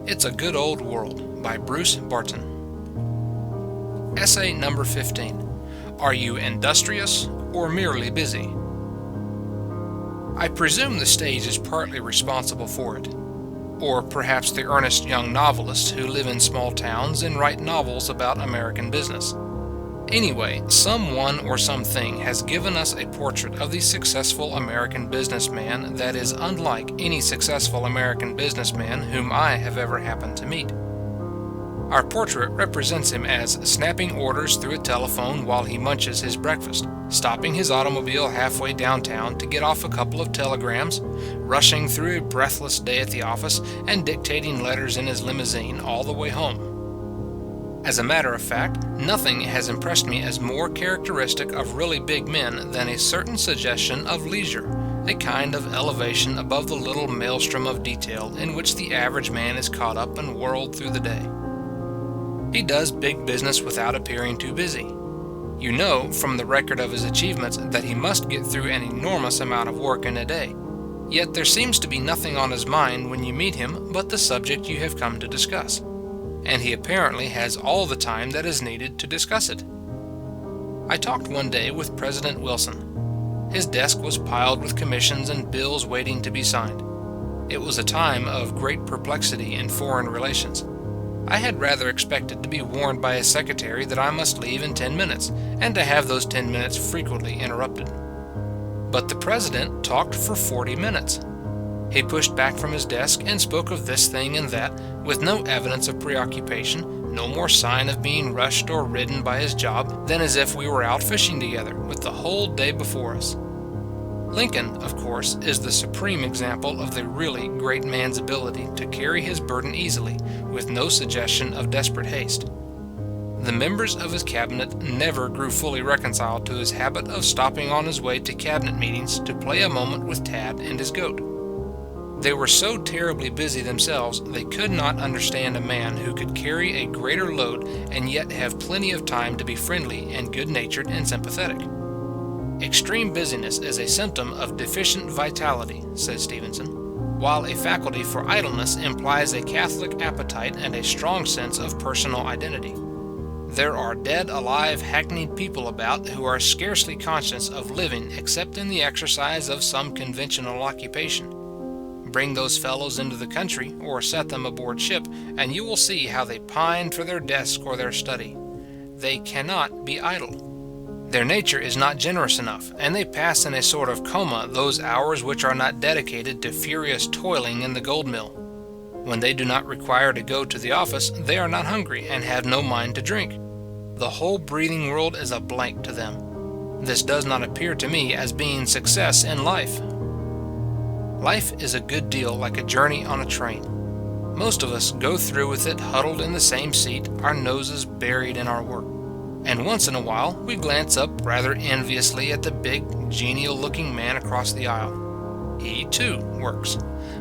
It's a Good Old World by Bruce Barton. Essay number 15. Are you industrious or merely busy? I presume the stage is partly responsible for it. Or perhaps the earnest young novelists who live in small towns and write novels about American business. Anyway, someone or something has given us a portrait of the successful American businessman that is unlike any successful American businessman whom I have ever happened to meet. Our portrait represents him as snapping orders through a telephone while he munches his breakfast, stopping his automobile halfway downtown to get off a couple of telegrams, rushing through a breathless day at the office, and dictating letters in his limousine all the way home. As a matter of fact, nothing has impressed me as more characteristic of really big men than a certain suggestion of leisure, a kind of elevation above the little maelstrom of detail in which the average man is caught up and whirled through the day. He does big business without appearing too busy. You know from the record of his achievements that he must get through an enormous amount of work in a day. Yet there seems to be nothing on his mind when you meet him but the subject you have come to discuss. And he apparently has all the time that is needed to discuss it. I talked one day with President Wilson. His desk was piled with commissions and bills waiting to be signed. It was a time of great perplexity in foreign relations. I had rather expected to be warned by his secretary that I must leave in 10 minutes, and to have those 10 minutes frequently interrupted. But the president talked for 40 minutes. He pushed back from his desk and spoke of this thing and that, with no evidence of preoccupation, no more sign of being rushed or ridden by his job than as if we were out fishing together with the whole day before us. Lincoln, of course, is the supreme example of the really great man's ability to carry his burden easily, with no suggestion of desperate haste. The members of his cabinet never grew fully reconciled to his habit of stopping on his way to cabinet meetings to play a moment with Tad and his goat. They were so terribly busy themselves they could not understand a man who could carry a greater load and yet have plenty of time to be friendly and good-natured and sympathetic. Extreme busyness is a symptom of deficient vitality, says Stevenson, while a faculty for idleness implies a catholic appetite and a strong sense of personal identity. There are dead, alive, hackneyed people about who are scarcely conscious of living except in the exercise of some conventional occupation. Bring those fellows into the country or set them aboard ship, and you will see how they pine for their desk or their study. They cannot be idle. Their nature is not generous enough, and they pass in a sort of coma those hours which are not dedicated to furious toiling in the gold mill. When they do not require to go to the office, they are not hungry and have no mind to drink. The whole breathing world is a blank to them. This does not appear to me as being success in life. Life is a good deal like a journey on a train. Most of us go through with it huddled in the same seat, our noses buried in our work. And once in a while, we glance up rather enviously at the big, genial-looking man across the aisle. He, too, works.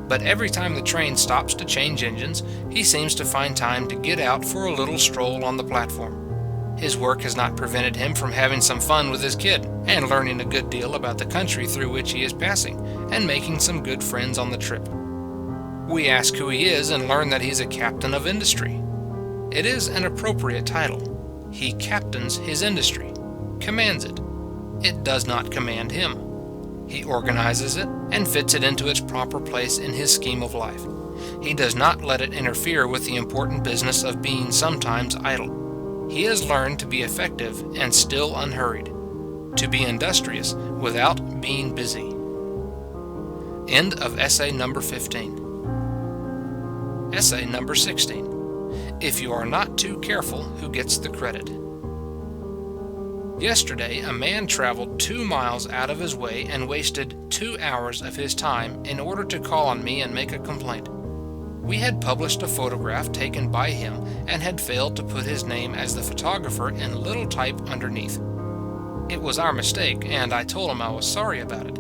But every time the train stops to change engines, he seems to find time to get out for a little stroll on the platform. His work has not prevented him from having some fun with his kid, and learning a good deal about the country through which he is passing, and making some good friends on the trip. We ask who he is and learn that he's a captain of industry. It is an appropriate title. He captains his industry, commands it. It does not command him. He organizes it and fits it into its proper place in his scheme of life. He does not let it interfere with the important business of being sometimes idle. He has learned to be effective and still unhurried, to be industrious without being busy. End of essay number 15. Essay number 16. If you are not too careful, who gets the credit? Yesterday, a man traveled 2 miles out of his way and wasted 2 hours of his time in order to call on me and make a complaint. We had published a photograph taken by him and had failed to put his name as the photographer in little type underneath. It was our mistake, and I told him I was sorry about it.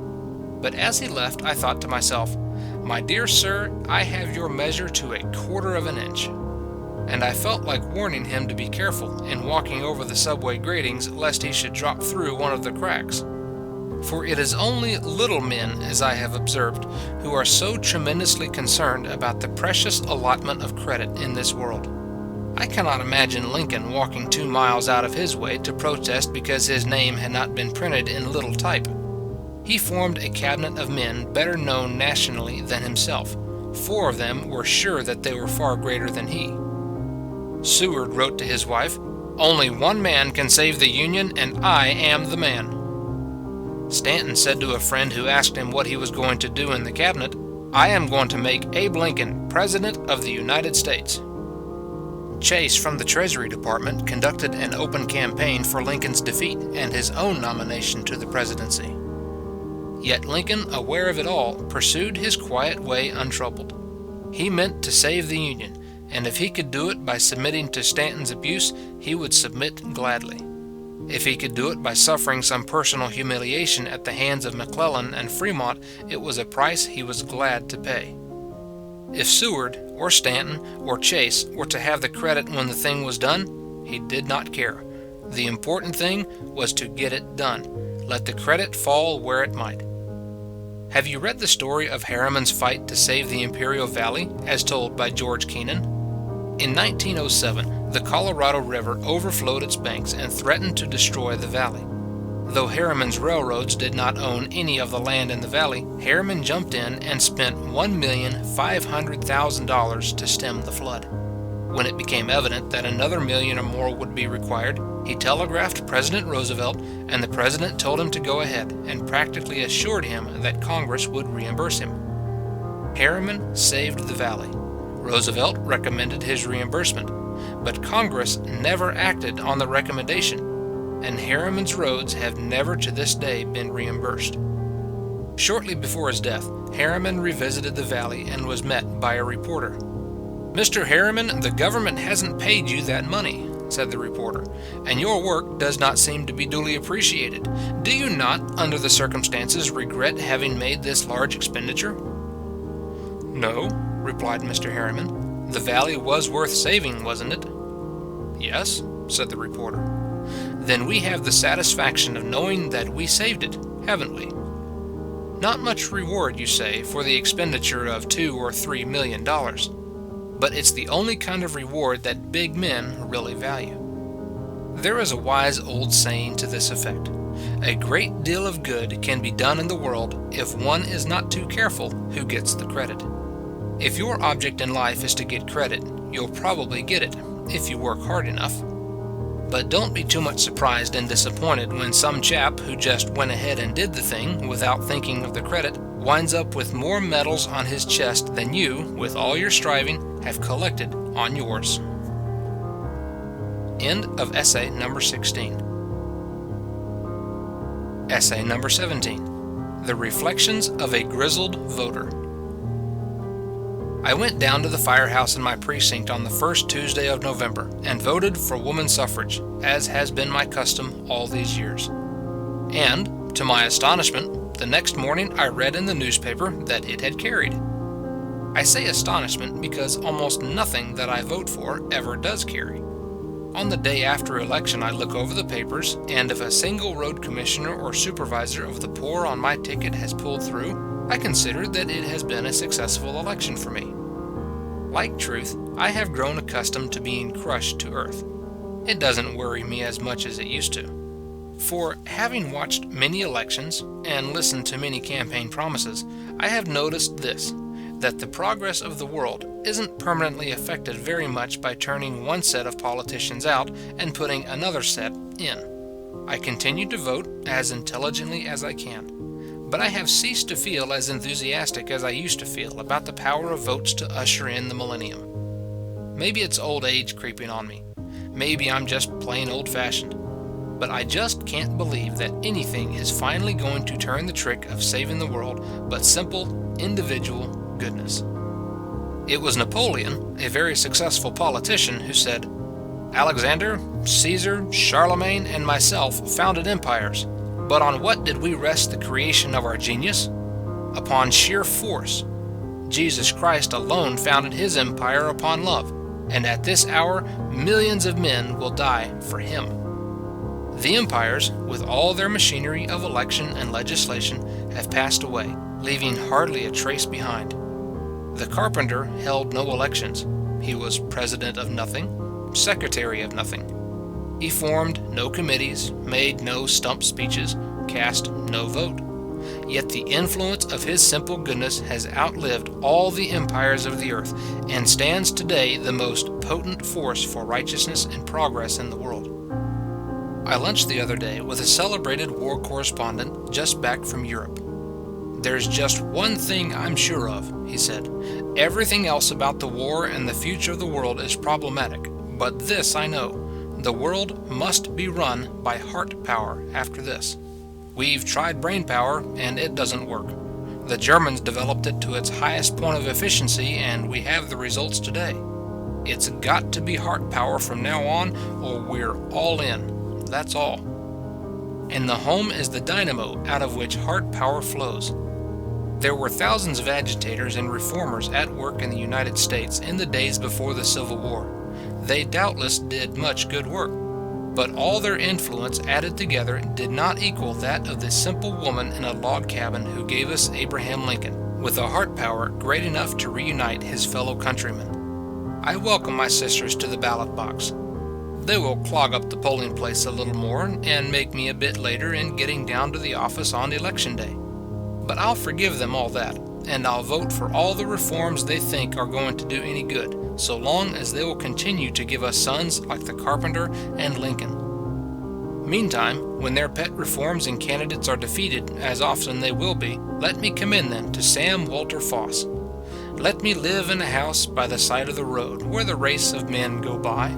But as he left, I thought to myself, "My dear sir, I have your measure to 1/4 of an inch." And I felt like warning him to be careful in walking over the subway gratings lest he should drop through one of the cracks. For it is only little men, as I have observed, who are so tremendously concerned about the precious allotment of credit in this world. I cannot imagine Lincoln walking 2 miles out of his way to protest because his name had not been printed in little type. He formed a cabinet of men better known nationally than himself. 4 of them were sure that they were far greater than he. Seward wrote to his wife, "Only one man can save the Union, and I am the man." Stanton said to a friend who asked him what he was going to do in the cabinet, "I am going to make Abe Lincoln President of the United States." Chase from the Treasury Department conducted an open campaign for Lincoln's defeat and his own nomination to the presidency. Yet Lincoln, aware of it all, pursued his quiet way untroubled. He meant to save the Union, and if he could do it by submitting to Stanton's abuse, he would submit gladly. If he could do it by suffering some personal humiliation at the hands of McClellan and Fremont, it was a price he was glad to pay. If Seward, or Stanton, or Chase were to have the credit when the thing was done, he did not care. The important thing was to get it done, let the credit fall where it might. Have you read the story of Harriman's fight to save the Imperial Valley, as told by George Kennan? In 1907, the Colorado River overflowed its banks and threatened to destroy the valley. Though Harriman's railroads did not own any of the land in the valley, Harriman jumped in and spent $1,500,000 to stem the flood. When it became evident that another million or more would be required, he telegraphed President Roosevelt, and the president told him to go ahead and practically assured him that Congress would reimburse him. Harriman saved the valley. Roosevelt recommended his reimbursement, but Congress never acted on the recommendation, and Harriman's roads have never to this day been reimbursed. Shortly before his death, Harriman revisited the valley and was met by a reporter. "Mr. Harriman, the government hasn't paid you that money," said the reporter, "and your work does not seem to be duly appreciated. Do you not, under the circumstances, regret having made this large expenditure?" "No," replied Mr. Harriman. "The valley was worth saving, wasn't it?" "Yes," said the reporter. "Then we have the satisfaction of knowing that we saved it, haven't we? Not much reward, you say, for the expenditure of $2 or $3 million. But it's the only kind of reward that big men really value." There is a wise old saying to this effect: a great deal of good can be done in the world if one is not too careful who gets the credit. If your object in life is to get credit, you'll probably get it, if you work hard enough. But don't be too much surprised and disappointed when some chap who just went ahead and did the thing without thinking of the credit winds up with more medals on his chest than you, with all your striving, have collected on yours. End of essay number 16. Essay number 17. The Reflections of a Grizzled Voter. I went down to the firehouse in my precinct on the first Tuesday of November and voted for woman suffrage, as has been my custom all these years. And, to my astonishment, the next morning I read in the newspaper that it had carried. I say astonishment because almost nothing that I vote for ever does carry. On the day after election, I look over the papers, and if a single road commissioner or supervisor of the poor on my ticket has pulled through, I consider that it has been a successful election for me. Like truth, I have grown accustomed to being crushed to earth. It doesn't worry me as much as it used to. For, having watched many elections and listened to many campaign promises, I have noticed this: that the progress of the world isn't permanently affected very much by turning one set of politicians out and putting another set in. I continue to vote as intelligently as I can, but I have ceased to feel as enthusiastic as I used to feel about the power of votes to usher in the millennium. Maybe it's old age creeping on me. Maybe I'm just plain old-fashioned. But I just can't believe that anything is finally going to turn the trick of saving the world but simple, individual goodness. It was Napoleon, a very successful politician, who said, "Alexander, Caesar, Charlemagne, and myself founded empires, but on what did we rest the creation of our genius? Upon sheer force. Jesus Christ alone founded his empire upon love, and at this hour millions of men will die for him." The empires, with all their machinery of election and legislation, have passed away, leaving hardly a trace behind. The carpenter held no elections. He was president of nothing, secretary of nothing. He formed no committees, made no stump speeches, cast no vote. Yet the influence of his simple goodness has outlived all the empires of the earth, and stands today the most potent force for righteousness and progress in the world. I lunched the other day with a celebrated war correspondent just back from Europe. "There's just one thing I'm sure of," he said. "Everything else about the war and the future of the world is problematic, but this I know. The world must be run by heart power after this. We've tried brain power, and it doesn't work. The Germans developed it to its highest point of efficiency, and we have the results today. It's got to be heart power from now on, or we're all in. That's all. And the home is the dynamo out of which heart power flows." There were thousands of agitators and reformers at work in the United States in the days before the Civil War. They doubtless did much good work, but all their influence added together did not equal that of the simple woman in a log cabin who gave us Abraham Lincoln, with a heart power great enough to reunite his fellow countrymen. I welcome my sisters to the ballot box. They will clog up the polling place a little more and make me a bit later in getting down to the office on election day. But I'll forgive them all that, and I'll vote for all the reforms they think are going to do any good, so long as they will continue to give us sons like the carpenter and Lincoln. Meantime, when their pet reforms and candidates are defeated, as often they will be, let me commend them to Sam Walter Foss. Let me live in a house by the side of the road, where the race of men go by,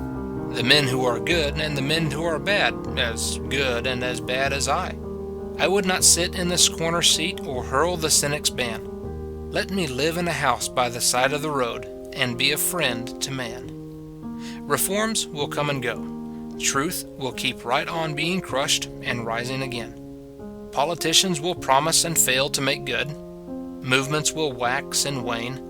the men who are good and the men who are bad, as good and as bad as I. I would not sit in this corner seat or hurl the cynic's ban. Let me live in a house by the side of the road and be a friend to man. Reforms will come and go. Truth will keep right on being crushed and rising again. Politicians will promise and fail to make good. Movements will wax and wane.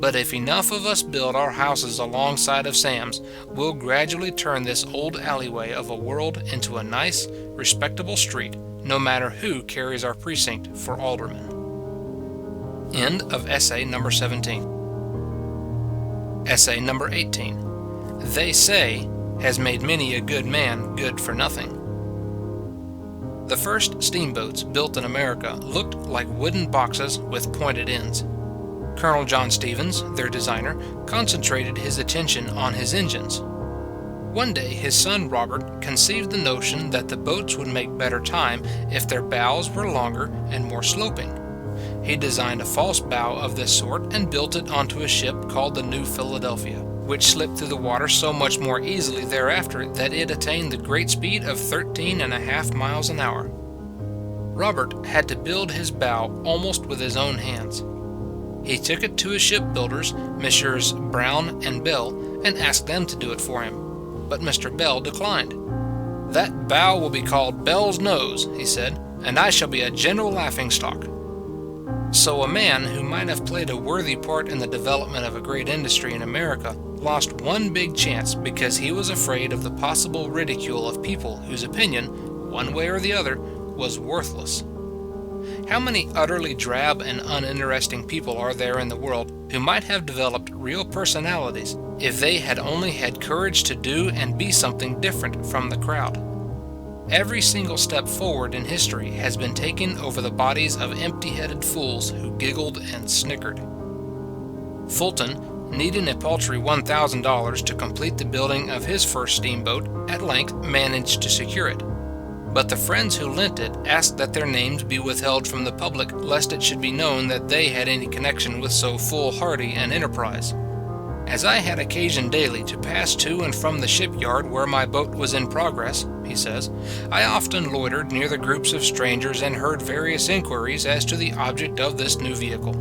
But if enough of us build our houses alongside of Sam's, we'll gradually turn this old alleyway of a world into a nice, respectable street, no matter who carries our precinct for alderman. End of essay number 17. Essay number 18. "They say" has made many a good man good for nothing. The first steamboats built in America looked like wooden boxes with pointed ends. Colonel John Stevens, their designer, concentrated his attention on his engines. One day his son Robert conceived the notion that the boats would make better time if their bows were longer and more sloping. He designed a false bow of this sort and built it onto a ship called the New Philadelphia, which slipped through the water so much more easily thereafter that it attained the great speed of 13.5 miles an hour. Robert had to build his bow almost with his own hands. He took it to his shipbuilders, Messrs. Brown and Bell, and asked them to do it for him. But Mr. Bell declined. "That bow will be called Bell's Nose," he said, "and I shall be a general laughingstock." So a man who might have played a worthy part in the development of a great industry in America lost one big chance because he was afraid of the possible ridicule of people whose opinion, one way or the other, was worthless. How many utterly drab and uninteresting people are there in the world who might have developed real personalities if they had only had courage to do and be something different from the crowd? Every single step forward in history has been taken over the bodies of empty-headed fools who giggled and snickered. Fulton, needing a paltry $1,000 to complete the building of his first steamboat, at length managed to secure it. But the friends who lent it asked that their names be withheld from the public lest it should be known that they had any connection with so foolhardy an enterprise. As I had occasion daily to pass to and from the shipyard where my boat was in progress, he says, I often loitered near the groups of strangers and heard various inquiries as to the object of this new vehicle.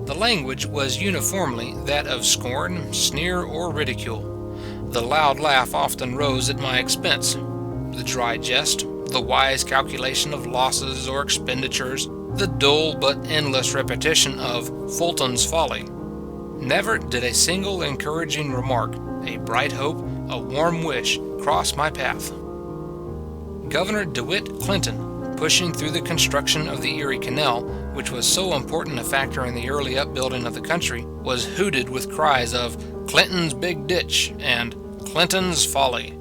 The language was uniformly that of scorn, sneer, or ridicule. The loud laugh often rose at my expense. The dry jest, the wise calculation of losses or expenditures, the dull but endless repetition of Fulton's folly. Never did a single encouraging remark, a bright hope, a warm wish cross my path. Governor DeWitt Clinton, pushing through the construction of the Erie Canal, which was so important a factor in the early upbuilding of the country, was hooted with cries of "Clinton's Big Ditch" and "Clinton's Folly."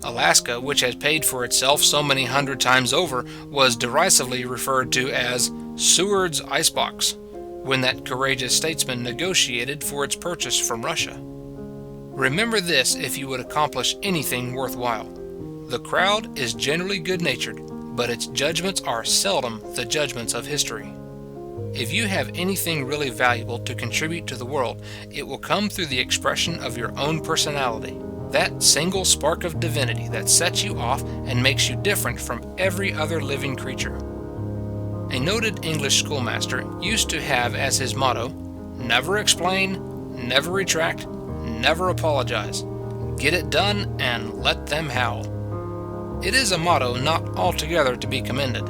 Alaska, which had paid for itself so many hundred times over, was derisively referred to as Seward's Icebox when that courageous statesman negotiated for its purchase from Russia. Remember this if you would accomplish anything worthwhile. The crowd is generally good-natured, but its judgments are seldom the judgments of history. If you have anything really valuable to contribute to the world, it will come through the expression of your own personality, that single spark of divinity that sets you off and makes you different from every other living creature. A noted English schoolmaster used to have as his motto, "Never explain, never retract, never apologize. Get it done and let them howl." It is a motto not altogether to be commended.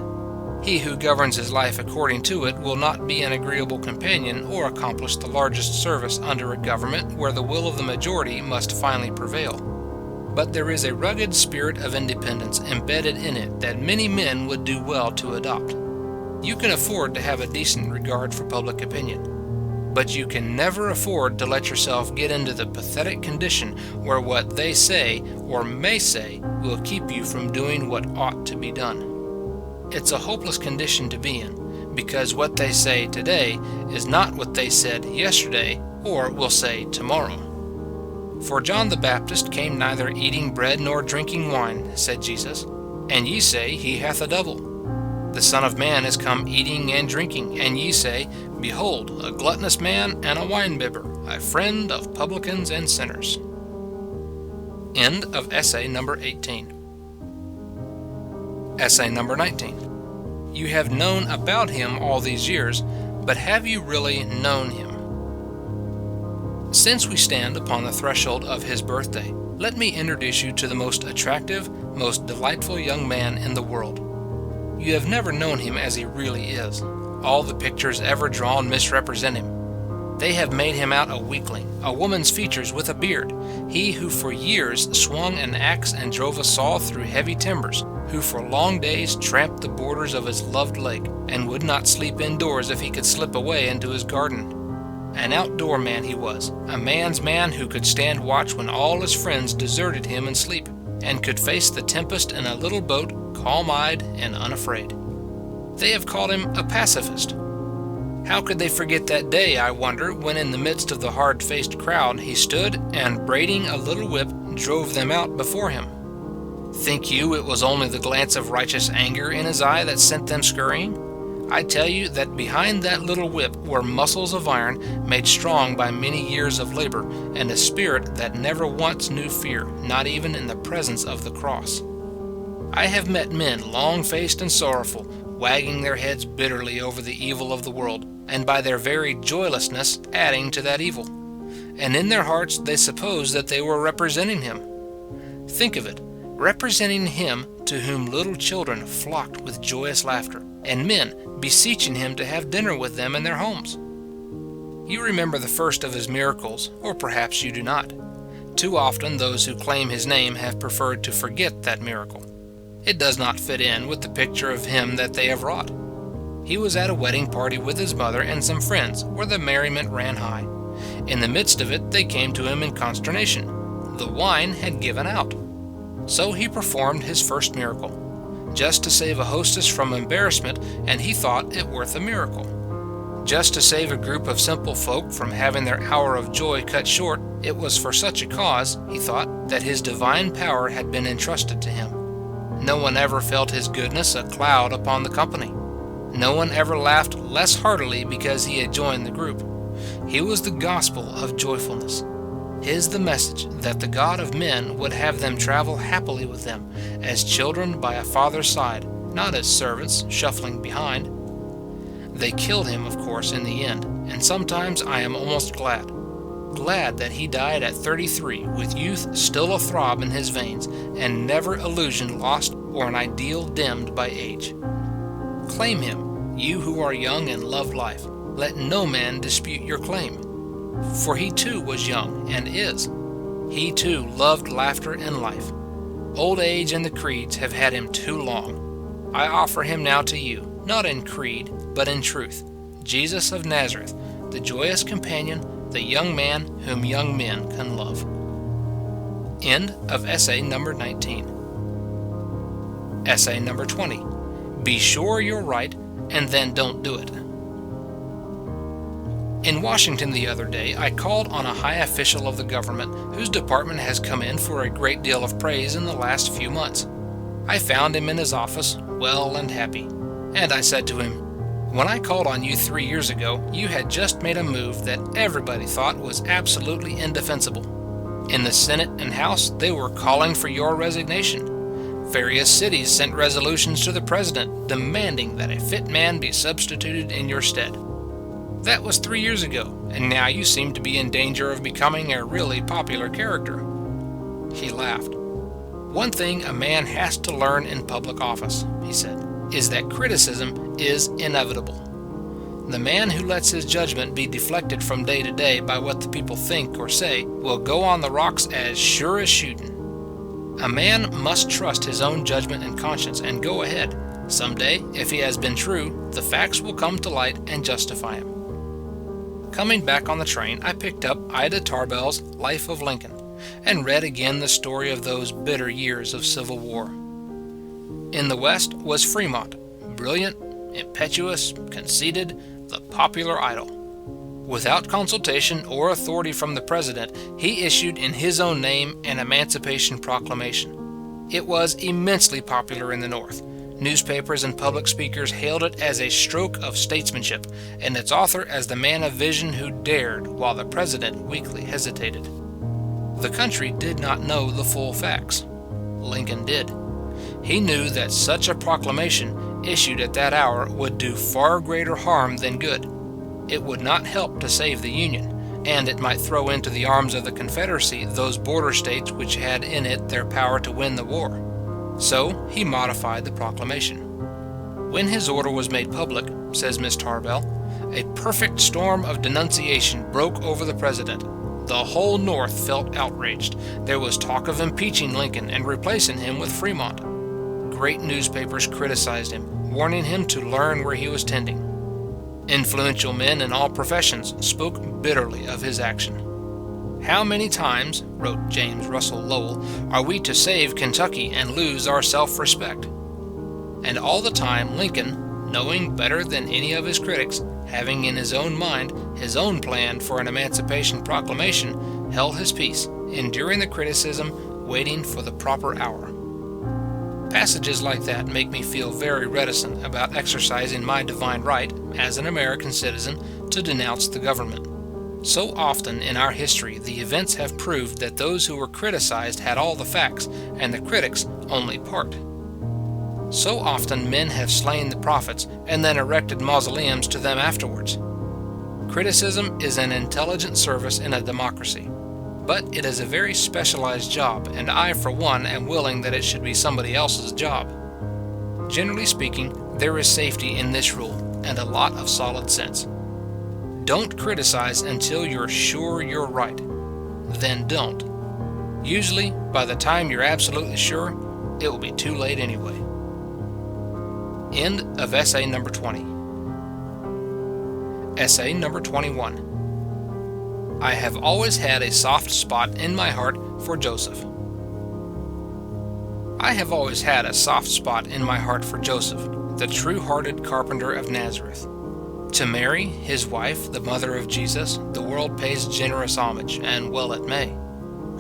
He who governs his life according to it will not be an agreeable companion or accomplish the largest service under a government where the will of the majority must finally prevail. But there is a rugged spirit of independence embedded in it that many men would do well to adopt. You can afford to have a decent regard for public opinion, but you can never afford to let yourself get into the pathetic condition where what they say or may say will keep you from doing what ought to be done. It's a hopeless condition to be in, because what they say today is not what they said yesterday or will say tomorrow. For John the Baptist came neither eating bread nor drinking wine, said Jesus, and ye say he hath a devil. The Son of Man is come eating and drinking, and ye say, Behold, a gluttonous man and a winebibber, a friend of publicans and sinners. End of essay number 18. Essay number 19. You have known about him all these years, but have you really known him? Since we stand upon the threshold of his birthday, let me introduce you to the most attractive, most delightful young man in the world. You have never known him as he really is. All the pictures ever drawn misrepresent him. They have made him out a weakling, a woman's features with a beard, he who for years swung an axe and drove a saw through heavy timbers, who for long days tramped the borders of his loved lake, and would not sleep indoors if he could slip away into his garden. An outdoor man he was, a man's man who could stand watch when all his friends deserted him in sleep, and could face the tempest in a little boat, calm-eyed and unafraid. They have called him a pacifist. How could they forget that day, I wonder, when in the midst of the hard-faced crowd he stood and, braiding a little whip, drove them out before him? Think you it was only the glance of righteous anger in his eye that sent them scurrying? I tell you that behind that little whip were muscles of iron made strong by many years of labor, and a spirit that never once knew fear, not even in the presence of the cross. I have met men long-faced and sorrowful, wagging their heads bitterly over the evil of the world, and by their very joylessness adding to that evil. And in their hearts they supposed that they were representing him. Think of it, representing him to whom little children flocked with joyous laughter, and men beseeching him to have dinner with them in their homes. You remember the first of his miracles, or perhaps you do not. Too often those who claim his name have preferred to forget that miracle. It does not fit in with the picture of him that they have wrought. He was at a wedding party with his mother and some friends, where the merriment ran high. In the midst of it they came to him in consternation. The wine had given out. So he performed his first miracle, just to save a hostess from embarrassment, and he thought it worth a miracle. Just to save a group of simple folk from having their hour of joy cut short, it was for such a cause, he thought, that his divine power had been entrusted to him. No one ever felt his goodness a cloud upon the company. No one ever laughed less heartily because he had joined the group. He was the gospel of joyfulness. His the message that the God of men would have them travel happily with them, as children by a father's side, not as servants shuffling behind. They killed him, of course, in the end, and sometimes I am almost glad that he died at 33, with youth still a-throb in his veins, and never illusion lost or an ideal dimmed by age. Claim him, you who are young and love life. Let no man dispute your claim. For he too was young, and is. He too loved laughter and life. Old age and the creeds have had him too long. I offer him now to you, not in creed, but in truth. Jesus of Nazareth, the joyous companion, the young man whom young men can love. End of essay number 19. Essay number 20. Be sure you're right, and then don't do it. In Washington the other day, I called on a high official of the government whose department has come in for a great deal of praise in the last few months. I found him in his office, well and happy, and I said to him, "When I called on you 3 years ago, you had just made a move that everybody thought was absolutely indefensible. In the Senate and House, they were calling for your resignation. Various cities sent resolutions to the president demanding that a fit man be substituted in your stead. That was 3 years ago, and now you seem to be in danger of becoming a really popular character." He laughed. "One thing a man has to learn in public office," he said, "is that criticism is inevitable. The man who lets his judgment be deflected from day to day by what the people think or say will go on the rocks as sure as shooting. A man must trust his own judgment and conscience and go ahead. Someday, if he has been true, the facts will come to light and justify him." Coming back on the train, I picked up Ida Tarbell's Life of Lincoln and read again the story of those bitter years of Civil War. In the West was Fremont, brilliant, impetuous, conceited, the popular idol. Without consultation or authority from the president, he issued in his own name an Emancipation Proclamation. It was immensely popular in the North. Newspapers and public speakers hailed it as a stroke of statesmanship, and its author as the man of vision who dared while the president weakly hesitated. The country did not know the full facts. Lincoln did. He knew that such a proclamation issued at that hour would do far greater harm than good. It would not help to save the Union, and it might throw into the arms of the Confederacy those border states which had in it their power to win the war. So he modified the proclamation. When his order was made public, says Miss Tarbell, a perfect storm of denunciation broke over the president. The whole North felt outraged. There was talk of impeaching Lincoln and replacing him with Fremont. Great newspapers criticized him, warning him to learn where he was tending. Influential men in all professions spoke bitterly of his action. "How many times," wrote James Russell Lowell, "are we to save Kentucky and lose our self-respect?" And all the time Lincoln, knowing better than any of his critics, having in his own mind his own plan for an Emancipation Proclamation, held his peace, enduring the criticism, waiting for the proper hour. Passages like that make me feel very reticent about exercising my divine right, as an American citizen, to denounce the government. So often in our history, the events have proved that those who were criticized had all the facts, and the critics only part. So often men have slain the prophets and then erected mausoleums to them afterwards. Criticism is an intelligent service in a democracy. But it is a very specialized job, and I, for one, am willing that it should be somebody else's job. Generally speaking, there is safety in this rule, and a lot of solid sense. Don't criticize until you're sure you're right. Then don't. Usually, by the time you're absolutely sure, it will be too late anyway. End of essay number 20. Essay number 21. I have always had a soft spot in my heart for Joseph. I have always had a soft spot in my heart for Joseph, the true-hearted carpenter of Nazareth. To Mary, his wife, the mother of Jesus, the world pays generous homage, and well it may.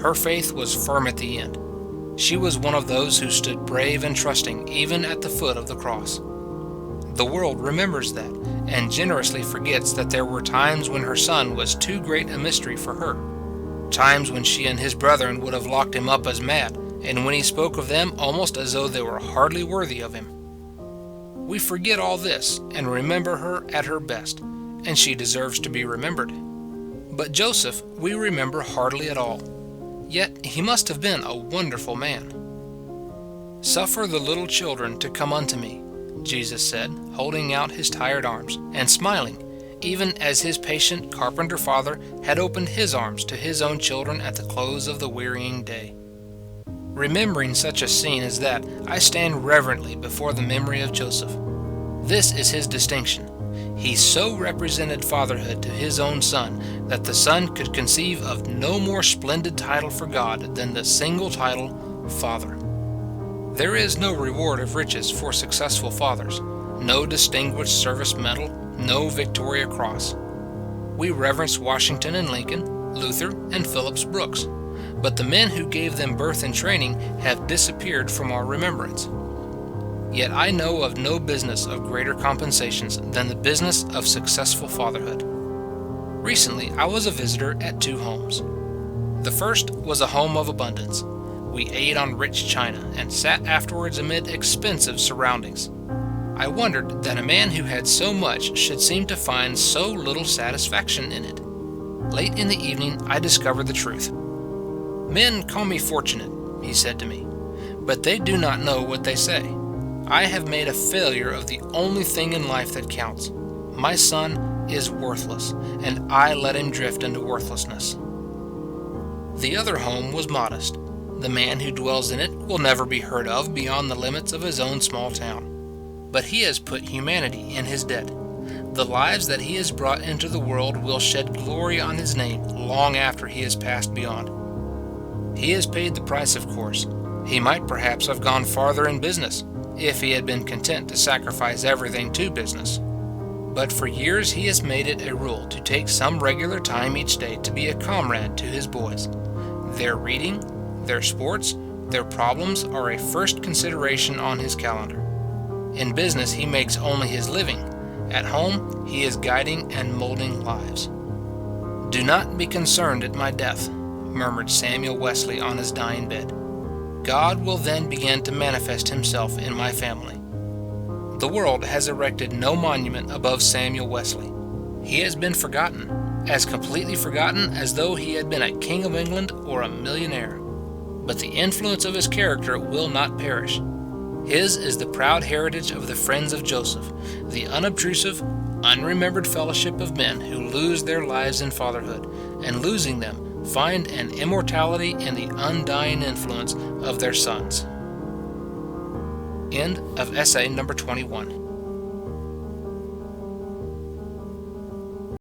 Her faith was firm at the end. She was one of those who stood brave and trusting even at the foot of the cross. The world remembers that, and generously forgets that there were times when her son was too great a mystery for her. Times when she and his brethren would have locked him up as mad, and when he spoke of them almost as though they were hardly worthy of him. We forget all this and remember her at her best, and she deserves to be remembered. But Joseph we remember hardly at all. Yet he must have been a wonderful man. "Suffer the little children to come unto me," Jesus said, holding out his tired arms, and smiling, even as his patient carpenter father had opened his arms to his own children at the close of the wearying day. Remembering such a scene as that, I stand reverently before the memory of Joseph. This is his distinction. He so represented fatherhood to his own son that the son could conceive of no more splendid title for God than the single title, Father. There is no reward of riches for successful fathers, no distinguished service medal, no Victoria Cross. We reverence Washington and Lincoln, Luther and Phillips Brooks, but the men who gave them birth and training have disappeared from our remembrance. Yet I know of no business of greater compensations than the business of successful fatherhood. Recently, I was a visitor at 2 homes. The first was a home of abundance. We ate on rich china and sat afterwards amid expensive surroundings. I wondered that a man who had so much should seem to find so little satisfaction in it. Late in the evening, I discovered the truth. "Men call me fortunate," he said to me, "but they do not know what they say. I have made a failure of the only thing in life that counts. My son is worthless, and I let him drift into worthlessness." The other home was modest. The man who dwells in it will never be heard of beyond the limits of his own small town. But he has put humanity in his debt. The lives that he has brought into the world will shed glory on his name long after he has passed beyond. He has paid the price, of course. He might perhaps have gone farther in business, if he had been content to sacrifice everything to business. But for years he has made it a rule to take some regular time each day to be a comrade to his boys. Their reading, their sports, their problems are a first consideration on his calendar. In business he makes only his living. At home he is guiding and molding lives. "Do not be concerned at my death," murmured Samuel Wesley on his dying bed. "God will then begin to manifest himself in my family." The world has erected no monument above Samuel Wesley. He has been forgotten, as completely forgotten as though he had been a king of England or a millionaire. But the influence of his character will not perish. His is the proud heritage of the friends of Joseph, the unobtrusive, unremembered fellowship of men who lose their lives in fatherhood, and losing them, find an immortality in the undying influence of their sons. End of essay number 21.